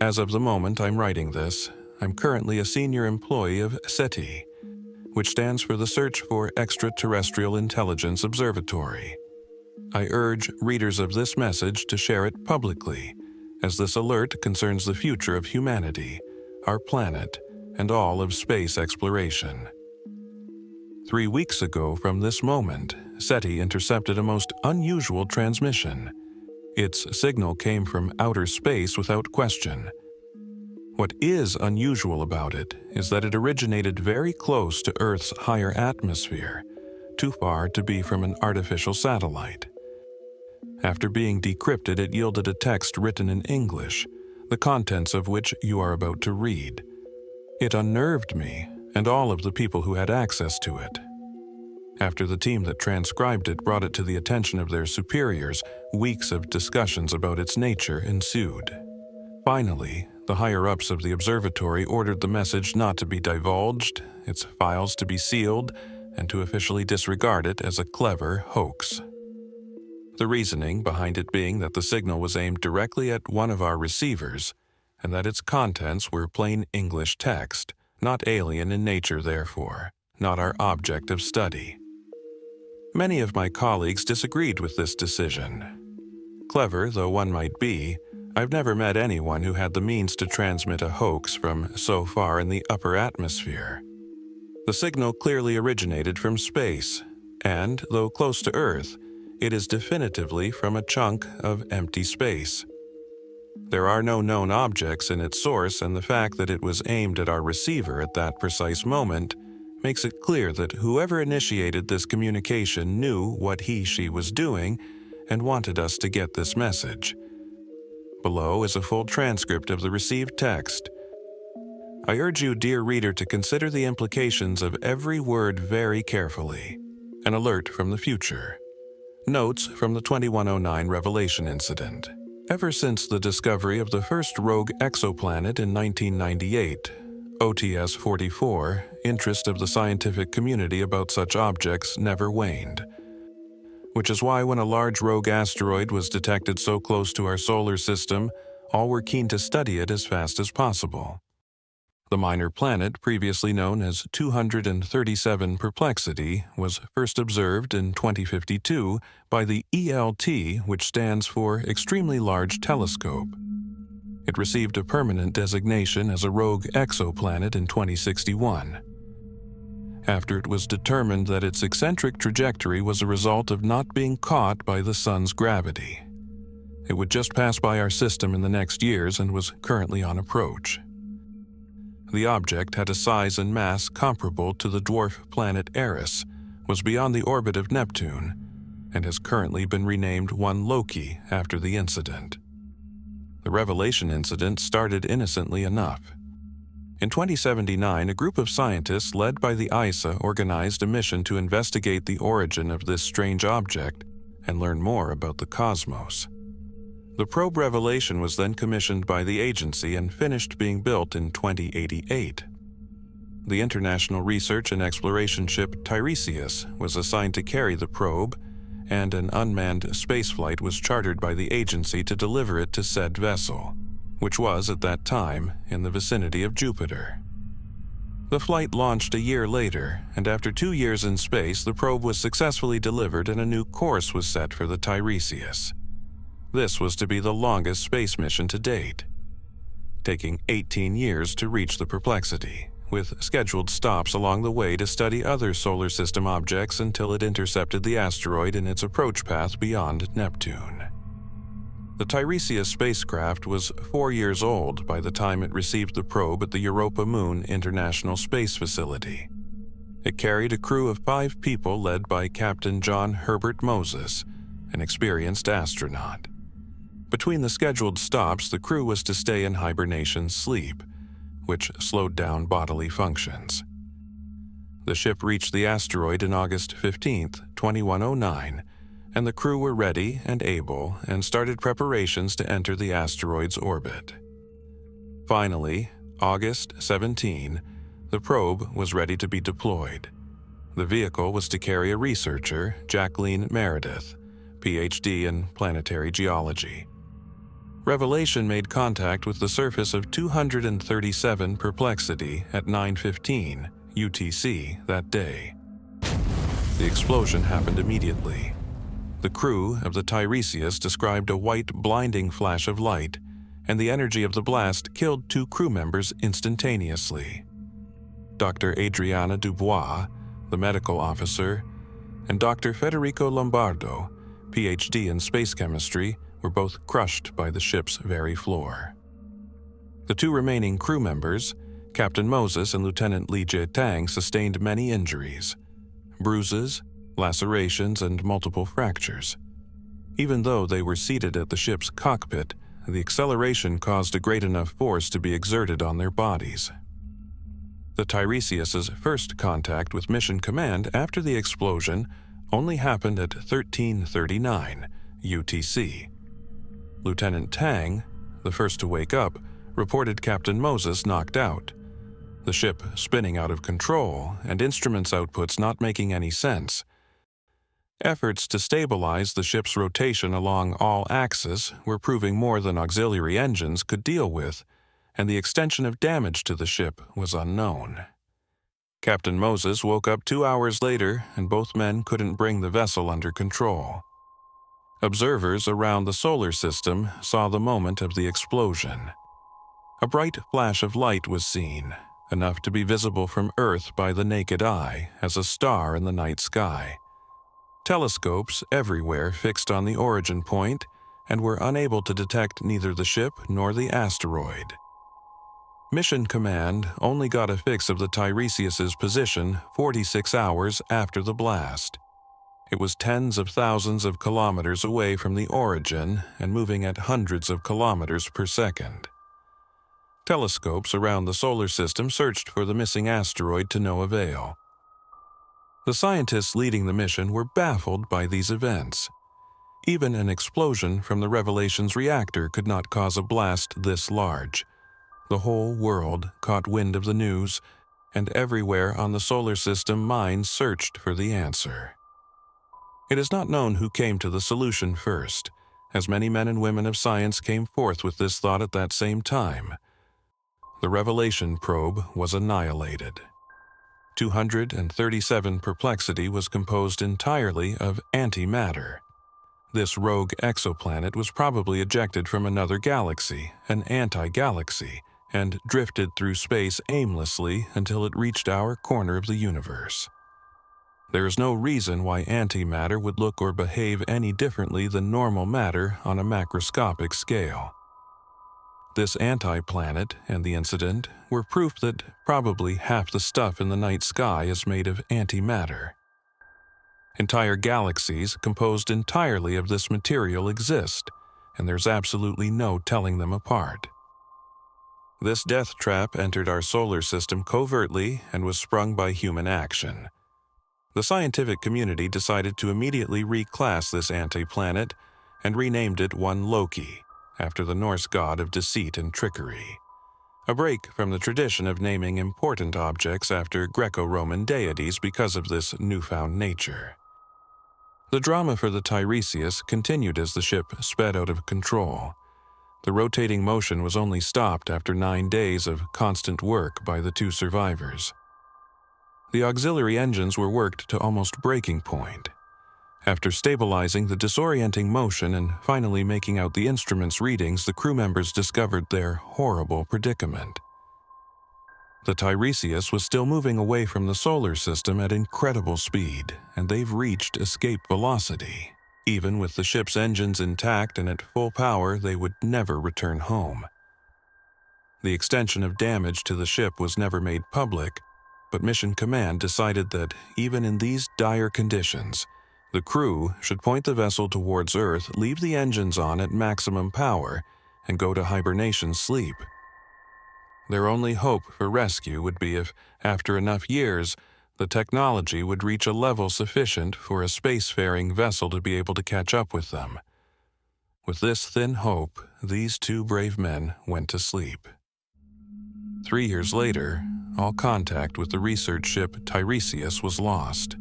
As of the moment I'm writing this, I'm currently a senior employee of SETI, which stands for the Search for Extraterrestrial Intelligence Observatory. I urge readers of this message to share it publicly, as this alert concerns the future of humanity, our planet, and all of space exploration. 3 weeks ago from this moment, SETI intercepted a most unusual transmission. Its signal came from outer space without question. What is unusual about it is that it originated very close to Earth's higher atmosphere, too far to be from an artificial satellite. After being decrypted, it yielded a text written in English, the contents of which you are about to read. It unnerved me and all of the people who had access to it. After the team that transcribed it brought it to the attention of their superiors, weeks of discussions about its nature ensued. Finally, the higher-ups of the observatory ordered the message not to be divulged, its files to be sealed, and to officially disregard it as a clever hoax. The reasoning behind it being that the signal was aimed directly at one of our receivers, and that its contents were plain English text, not alien in nature therefore, not our object of study. Many of my colleagues disagreed with this decision. Clever though one might be, I've never met anyone who had the means to transmit a hoax from so far in the upper atmosphere. The signal clearly originated from space, and, though close to Earth, it is definitively from a chunk of empty space. There are no known objects in its source, and the fact that it was aimed at our receiver at that precise moment makes it clear that whoever initiated this communication knew what he/she was doing and wanted us to get this message. Below is a full transcript of the received text. I urge you, dear reader, to consider the implications of every word very carefully. An alert from the future. Notes from the 2109 Revelation incident. Ever since the discovery of the first rogue exoplanet in 1998, OTS-44, interest of the scientific community about such objects never waned. Which is why when a large rogue asteroid was detected so close to our solar system, all were keen to study it as fast as possible. The minor planet, previously known as 237 Perplexity, was first observed in 2052 by the ELT, which stands for Extremely Large Telescope. It received a permanent designation as a rogue exoplanet in 2061. After it was determined that its eccentric trajectory was a result of not being caught by the sun's gravity. It would just pass by our system in the next years and was currently on approach. The object had a size and mass comparable to the dwarf planet Eris, was beyond the orbit of Neptune, and has currently been renamed 1 Loki after the incident. The Revelation incident started innocently enough. In 2079, a group of scientists led by the ISA organized a mission to investigate the origin of this strange object and learn more about the cosmos. The probe Revelation was then commissioned by the agency and finished being built in 2088. The International Research and Exploration ship Tiresias was assigned to carry the probe, and an unmanned spaceflight was chartered by the agency to deliver it to said vessel, which was at that time in the vicinity of Jupiter. The flight launched a year later, and after 2 years in space, the probe was successfully delivered and a new course was set for the Tiresias. This was to be the longest space mission to date, taking 18 years to reach the Perplexity, with scheduled stops along the way to study other solar system objects until it intercepted the asteroid in its approach path beyond Neptune. The Tiresias spacecraft was 4 years old by the time it received the probe at the Europa Moon International Space Facility. It carried a crew of 5 people led by Captain John Herbert Moses, an experienced astronaut. Between the scheduled stops, the crew was to stay in hibernation sleep, which slowed down bodily functions. The ship reached the asteroid on August 15, 2109, and the crew were ready and able and started preparations to enter the asteroid's orbit. Finally, August 17, the probe was ready to be deployed. The vehicle was to carry a researcher, Jacqueline Meredith, PhD in planetary geology. Revelation made contact with the surface of 237 Perplexity at 9:15 UTC that day. The explosion happened immediately. The crew of the Tiresias described a white, blinding flash of light, and the energy of the blast killed 2 crew members instantaneously. Dr. Adriana Dubois, the medical officer, and Dr. Federico Lombardo, PhD in space chemistry, were both crushed by the ship's very floor. The 2 remaining crew members, Captain Moses and Lieutenant Li Jie-tang, sustained many injuries, bruises, lacerations, and multiple fractures. Even though they were seated at the ship's cockpit, the acceleration caused a great enough force to be exerted on their bodies. The Tiresias' first contact with Mission Command after the explosion only happened at 13:39 UTC. Lieutenant Tang, the first to wake up, reported Captain Moses knocked out, the ship spinning out of control and instruments outputs not making any sense. Efforts to stabilize the ship's rotation along all axes were proving more than auxiliary engines could deal with, and the extension of damage to the ship was unknown. Captain Moses woke up 2 hours later, and both men couldn't bring the vessel under control. Observers around the solar system saw the moment of the explosion. A bright flash of light was seen, enough to be visible from Earth by the naked eye as a star in the night sky. Telescopes everywhere fixed on the origin point and were unable to detect neither the ship nor the asteroid. Mission Command only got a fix of the Tiresias' position 46 hours after the blast. It was tens of thousands of kilometers away from the origin and moving at hundreds of kilometers per second. Telescopes around the solar system searched for the missing asteroid to no avail. The scientists leading the mission were baffled by these events. Even an explosion from the Revelation's reactor could not cause a blast this large. The whole world caught wind of the news, and everywhere on the solar system minds searched for the answer. It is not known who came to the solution first, as many men and women of science came forth with this thought at that same time. The Revelation probe was annihilated. 237 Perplexity was composed entirely of antimatter. This rogue exoplanet was probably ejected from another galaxy, an anti-galaxy, and drifted through space aimlessly until it reached our corner of the universe. There is no reason why antimatter would look or behave any differently than normal matter on a macroscopic scale. This anti-planet and the incident were proof that probably half the stuff in the night sky is made of antimatter. Entire galaxies composed entirely of this material exist, and there's absolutely no telling them apart. This death trap entered our solar system covertly and was sprung by human action. The scientific community decided to immediately reclass this anti-planet and renamed it one Loki, after the Norse god of deceit and trickery, a break from the tradition of naming important objects after Greco-Roman deities because of this newfound nature. The drama for the Tiresias continued as the ship sped out of control. The rotating motion was only stopped after 9 days of constant work by the 2 survivors. The auxiliary engines were worked to almost breaking point. After stabilizing the disorienting motion and finally making out the instruments' readings, the crew members discovered their horrible predicament. The Tiresias was still moving away from the solar system at incredible speed, and they've reached escape velocity. Even with the ship's engines intact and at full power, they would never return home. The extension of damage to the ship was never made public, but Mission Command decided that even in these dire conditions, the crew should point the vessel towards Earth, leave the engines on at maximum power, and go to hibernation sleep. Their only hope for rescue would be if, after enough years, the technology would reach a level sufficient for a spacefaring vessel to be able to catch up with them. With this thin hope, these 2 brave men went to sleep. 3 years later, all contact with the research ship Tiresias was lost.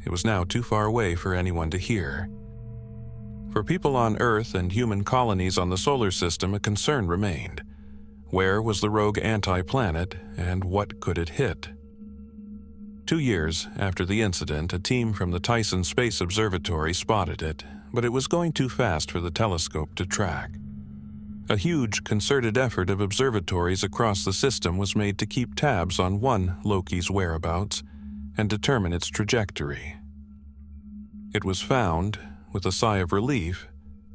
It was now too far away for anyone to hear. For people on Earth and human colonies on the solar system, a concern remained. Where was the rogue anti-planet, and what could it hit? 2 years after the incident, a team from the Tyson Space Observatory spotted it, but it was going too fast for the telescope to track. A huge, concerted effort of observatories across the system was made to keep tabs on one Loki's whereabouts and determine its trajectory. It was found, with a sigh of relief,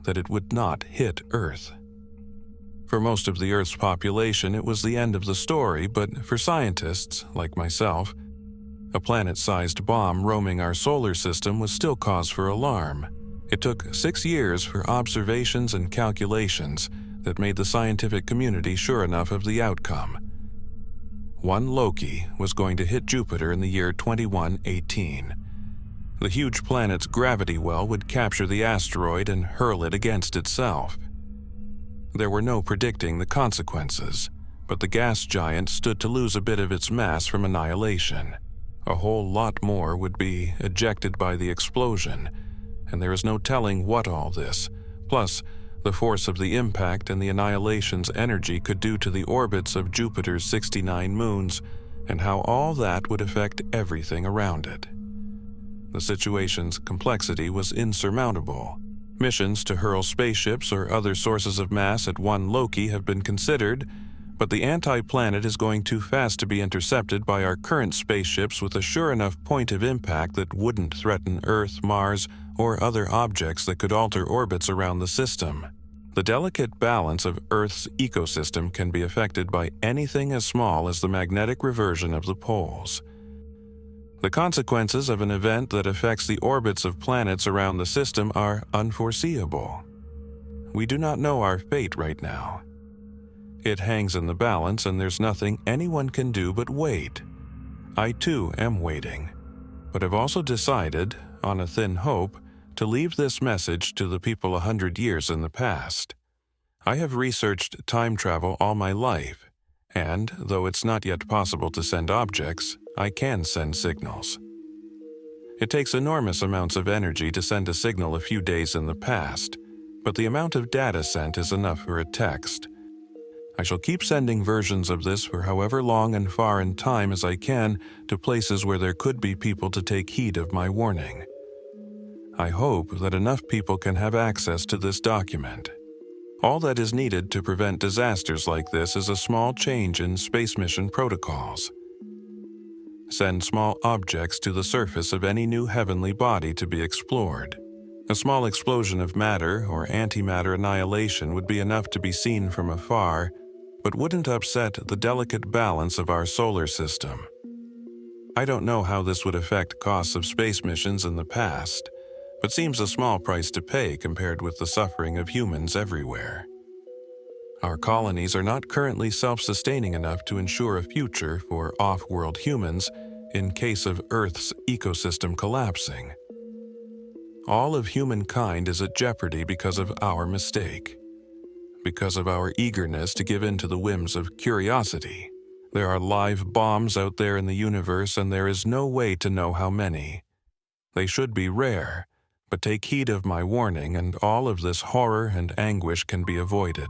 that it would not hit Earth. For most of the Earth's population, it was the end of the story, but for scientists, like myself, a planet-sized bomb roaming our solar system was still cause for alarm. It took 6 years for observations and calculations that made the scientific community sure enough of the outcome. One Loki was going to hit Jupiter in the year 2118. The huge planet's gravity well would capture the asteroid and hurl it against itself. There were no predicting the consequences, but the gas giant stood to lose a bit of its mass from annihilation. A whole lot more would be ejected by the explosion, and there is no telling what all this, plus the force of the impact and the annihilation's energy could do to the orbits of Jupiter's 69 moons, and how all that would affect everything around it. The situation's complexity was insurmountable. Missions to hurl spaceships or other sources of mass at one Loki have been considered, but the anti-planet is going too fast to be intercepted by our current spaceships with a sure enough point of impact that wouldn't threaten Earth, Mars, or other objects that could alter orbits around the system. The delicate balance of Earth's ecosystem can be affected by anything as small as the magnetic reversion of the poles. The consequences of an event that affects the orbits of planets around the system are unforeseeable. We do not know our fate right now. It hangs in the balance, and there's nothing anyone can do but wait. I too am waiting, but have also decided, on a thin hope, to leave this message to the people 100 years in the past. I have researched time travel all my life, and, though it's not yet possible to send objects, I can send signals. It takes enormous amounts of energy to send a signal a few days in the past, but the amount of data sent is enough for a text. I shall keep sending versions of this for however long and far in time as I can to places where there could be people to take heed of my warning. I hope that enough people can have access to this document. All that is needed to prevent disasters like this is a small change in space mission protocols. Send small objects to the surface of any new heavenly body to be explored. A small explosion of matter or antimatter annihilation would be enough to be seen from afar, but wouldn't upset the delicate balance of our solar system. I don't know how this would affect costs of space missions in the past, but seems a small price to pay compared with the suffering of humans everywhere. Our colonies are not currently self-sustaining enough to ensure a future for off-world humans in case of Earth's ecosystem collapsing. All of humankind is at jeopardy because of our mistake, because of our eagerness to give in to the whims of curiosity. There are live bombs out there in the universe, and there is no way to know how many. They should be rare, but take heed of my warning, and all of this horror and anguish can be avoided.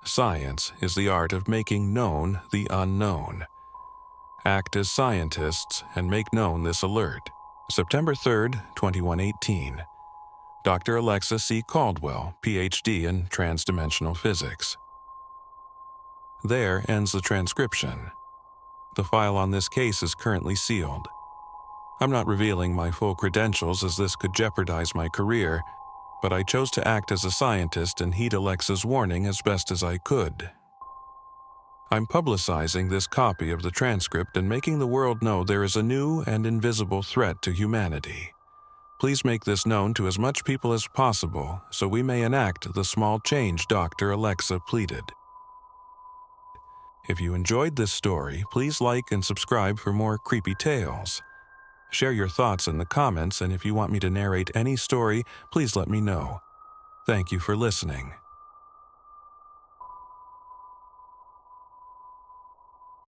Science is the art of making known the unknown. Act as scientists and make known this alert. September 3rd, 2118. Dr. Alexa C. Caldwell, Ph.D. in Transdimensional Physics. There ends the transcription. The file on this case is currently sealed. I'm not revealing my full credentials as this could jeopardize my career, but I chose to act as a scientist and heed Alexa's warning as best as I could. I'm publicizing this copy of the transcript and making the world know there is a new and invisible threat to humanity. Please make this known to as much people as possible so we may enact the small change Dr. Alexa pleaded. If you enjoyed this story, please like and subscribe for more creepy tales. Share your thoughts in the comments, and if you want me to narrate any story, please let me know. Thank you for listening.